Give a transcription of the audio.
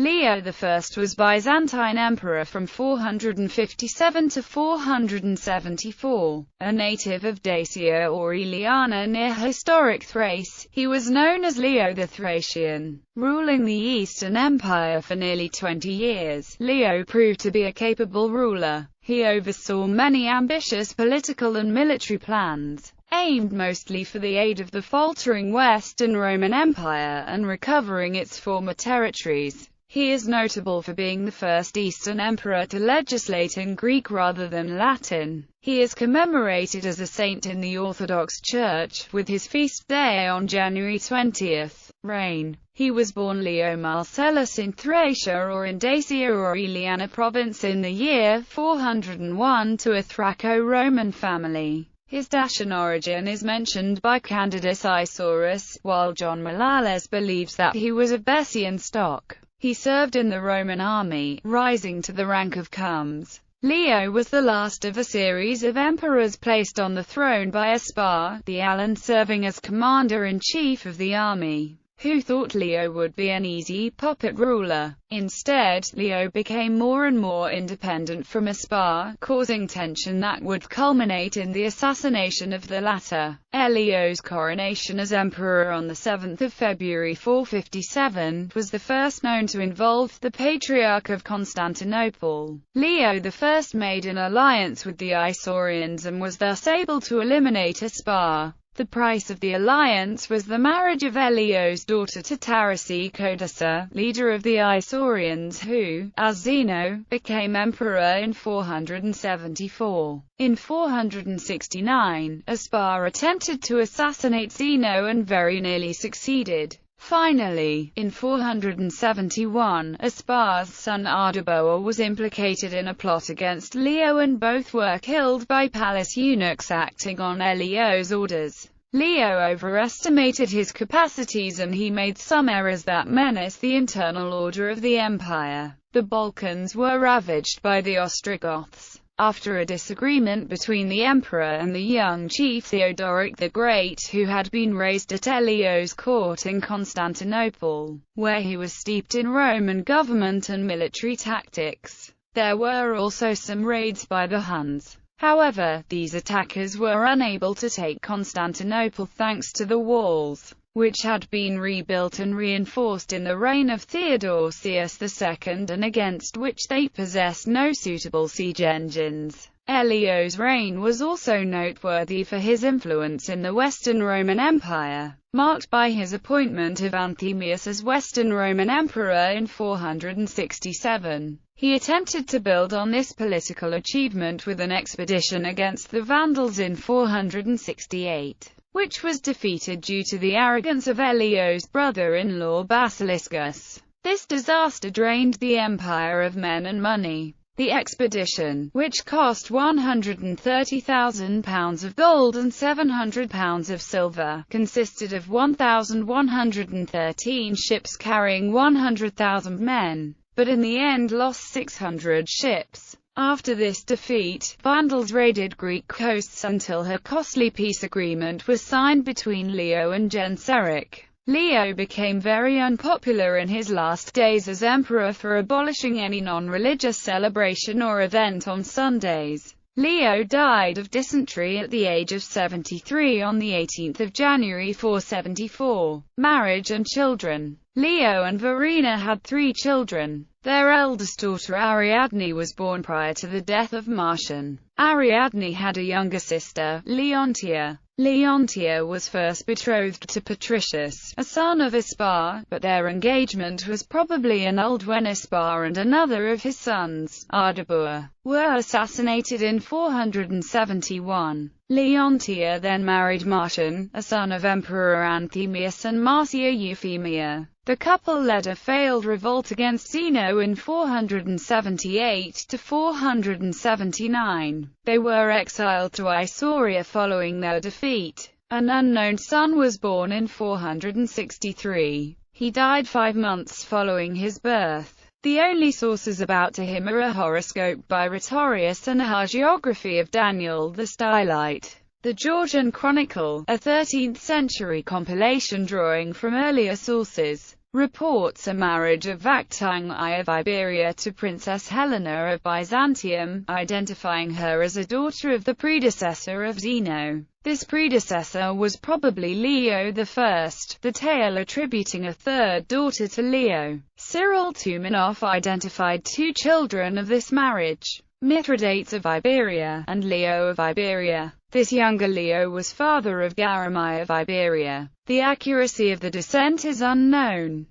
Leo I was Byzantine emperor from 457 to 474. A native of Dacia or Aeliana near historic Thrace, he was known as Leo the Thracian. Ruling the Eastern Empire for nearly 20 years, Leo proved to be a capable ruler. He oversaw many ambitious political and military plans, aimed mostly for the aid of the faltering Western Roman Empire and recovering its former territories. He is notable for being the first Eastern emperor to legislate in Greek rather than Latin. He is commemorated as a saint in the Orthodox Church, with his feast day on January 20th. Reign. He was born Leo Marcellus in Thracia or in Dacia or Aeliana province in the year 401 to a Thraco-Roman family. His Dacian origin is mentioned by Candidus Isaurus, while John Malales believes that he was of Bessian stock. He served in the Roman army, rising to the rank of comes. Leo was the last of a series of emperors placed on the throne by Aspar, the Alan serving as commander-in-chief of the army, who thought Leo would be an easy puppet ruler. Instead, Leo became more and more independent from Aspar, causing tension that would culminate in the assassination of the latter. Leo's coronation as emperor on 7 February 457 was the first known to involve the Patriarch of Constantinople. Leo I made an alliance with the Isaurians and was thus able to eliminate Aspar. The price of the alliance was the marriage of Leo's daughter to Tarasi Codessa, leader of the Isaurians who, as Zeno, became emperor in 474. In 469, Aspar attempted to assassinate Zeno and very nearly succeeded. Finally, in 471, Aspar's son Ardaboa was implicated in a plot against Leo and both were killed by palace eunuchs acting on Leo's orders. Leo overestimated his capacities and he made some errors that menaced the internal order of the empire. The Balkans were ravaged by the Ostrogoths. After a disagreement between the emperor and the young chief Theodoric the Great, who had been raised at Leo's court in Constantinople, where he was steeped in Roman government and military tactics, there were also some raids by the Huns. However, these attackers were unable to take Constantinople thanks to the walls, which had been rebuilt and reinforced in the reign of Theodosius II and against which they possessed no suitable siege engines. Leo's reign was also noteworthy for his influence in the Western Roman Empire, marked by his appointment of Anthemius as Western Roman Emperor in 467. He attempted to build on this political achievement with an expedition against the Vandals in 468, which was defeated due to the arrogance of Leo's brother-in-law Basiliscus. This disaster drained the empire of men and money. The expedition, which cost £130,000 of gold and £700 of silver, consisted of 1,113 ships carrying 100,000 men, but in the end lost 600 ships. After this defeat, Vandals raided Greek coasts until a costly peace agreement was signed between Leo and Genseric. Leo became very unpopular in his last days as emperor for abolishing any non-religious celebration or event on Sundays. Leo died of dysentery at the age of 73 on 18 January 474. Marriage and children. Leo and Verena had 3 children. Their eldest daughter Ariadne was born prior to the death of Marcian. Ariadne had a younger sister, Leontia. Leontia was first betrothed to Patricius, a son of Aspar, but their engagement was probably annulled when Aspar and another of his sons, Ardaboa, were assassinated in 471. Leontia then married Marcian, a son of Emperor Anthemius and Marcia Euphemia. The couple led a failed revolt against Zeno in 478 to 479. They were exiled to Isauria following their defeat. An unknown son was born in 463. He died 5 months following his birth. The only sources about him are a horoscope by Rhetorius and a hagiography of Daniel the Stylite. The Georgian Chronicle, a 13th-century compilation drawing from earlier sources, reports a marriage of Vakhtang I of Iberia to Princess Helena of Byzantium, identifying her as a daughter of the predecessor of Zeno. This predecessor was probably Leo I, the tale attributing a third daughter to Leo. Cyril Tumanov identified two children of this marriage, Mithridates of Iberia, and Leo of Iberia. This younger Leo was father of Garam I of Iberia. The accuracy of the descent is unknown.